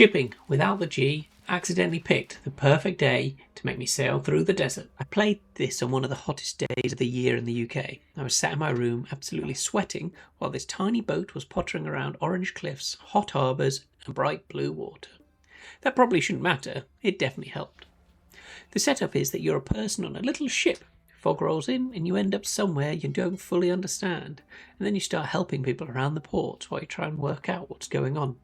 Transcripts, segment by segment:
Shipping, without the G, accidentally picked the perfect day to make me sail through the desert. I played this on one of the hottest days of the year in the UK. I was sat in my room absolutely sweating while this tiny boat was pottering around orange cliffs, hot harbours and bright blue water. That probably shouldn't matter, it definitely helped. The setup is that you're a person on a little ship. Fog rolls in and you end up somewhere you don't fully understand, and then you start helping people around the port while you try and work out what's going on.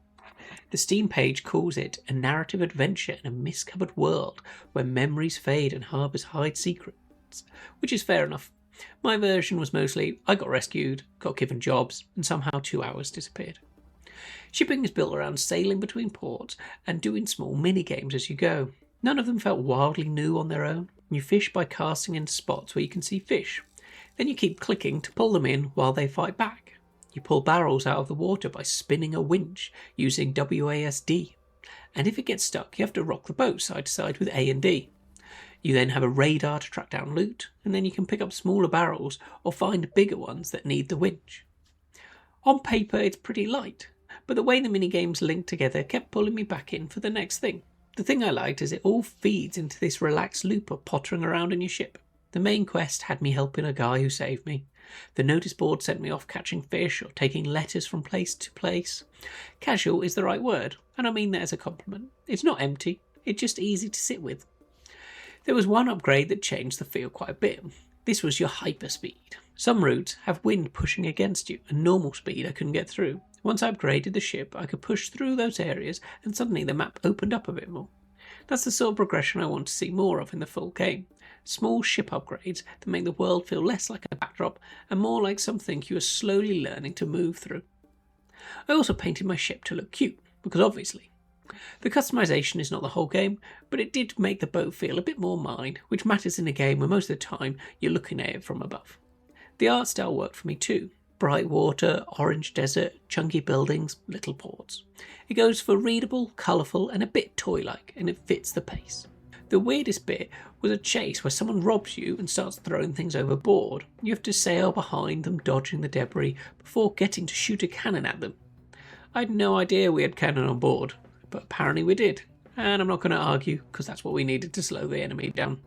The Steam page calls it a narrative adventure in a mist-covered world where memories fade and harbours hide secrets, which is fair enough. My version was mostly I got rescued, got given jobs, and somehow 2 hours disappeared. Shipping is built around sailing between ports and doing small mini-games as you go. None of them felt wildly new on their own. You fish by casting into spots where you can see fish. Then you keep clicking to pull them in while they fight back. You pull barrels out of the water by spinning a winch using WASD. And if it gets stuck, you have to rock the boat side to side with A and D. You then have a radar to track down loot, and then you can pick up smaller barrels or find bigger ones that need the winch. On paper, it's pretty light, but the way the minigames linked together kept pulling me back in for the next thing. The thing I liked is it all feeds into this relaxed loop of pottering around in your ship. The main quest had me helping a guy who saved me. The notice board sent me off catching fish or taking letters from place to place. Casual is the right word, and I mean that as a compliment. It's not empty, it's just easy to sit with. There was one upgrade that changed the feel quite a bit. This was your hyperspeed. Some routes have wind pushing against you, and normal speed I couldn't get through. Once I upgraded the ship, I could push through those areas, and suddenly the map opened up a bit more. That's the sort of progression I want to see more of in the full game. Small ship upgrades that make the world feel less like a backdrop and more like something you are slowly learning to move through. I also painted my ship to look cute, because obviously. The customization is not the whole game, but it did make the boat feel a bit more mine, which matters in a game where most of the time you're looking at it from above. The art style worked for me too. Bright water, orange desert, chunky buildings, little ports. It goes for readable, colourful and a bit toy-like, and it fits the pace. The weirdest bit was a chase where someone robs you and starts throwing things overboard. You have to sail behind them, dodging the debris, before getting to shoot a cannon at them. I had no idea we had cannon on board, but apparently we did, and I'm not going to argue, because that's what we needed to slow the enemy down.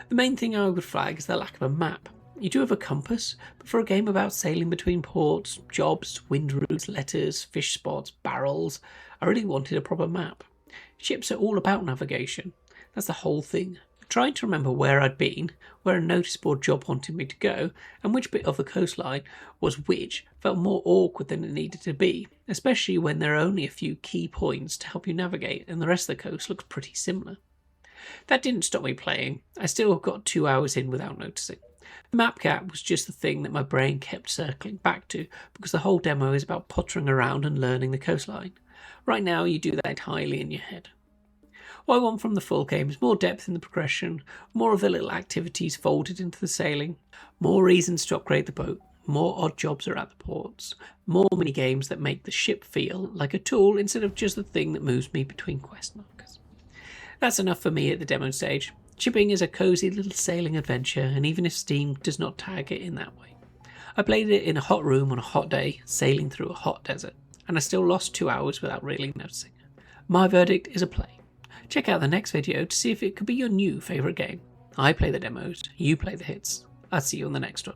The main thing I would flag is the lack of a map. You do have a compass, but for a game about sailing between ports, jobs, wind routes, letters, fish spots, barrels, I really wanted a proper map. Ships are all about navigation. That's the whole thing. Trying to remember where I'd been, where a notice board job wanted me to go, and which bit of the coastline was which felt more awkward than it needed to be, especially when there are only a few key points to help you navigate and the rest of the coast looks pretty similar. That didn't stop me playing. I still got 2 hours in without noticing. The map gap was just the thing that my brain kept circling back to, because the whole demo is about pottering around and learning the coastline. Right now you do that entirely in your head. What I want from the full game is more depth in the progression, more of the little activities folded into the sailing, more reasons to upgrade the boat, more odd jobs are at the ports, more mini games that make the ship feel like a tool instead of just the thing that moves me between quest markers. That's enough for me at the demo stage. Shipping is a cosy little sailing adventure, and even if Steam does not tag it in that way. I played it in a hot room on a hot day, sailing through a hot desert, and I still lost 2 hours without really noticing. My verdict is a play. Check out the next video to see if it could be your new favourite game. I play the demos, you play the hits. I'll see you on the next one.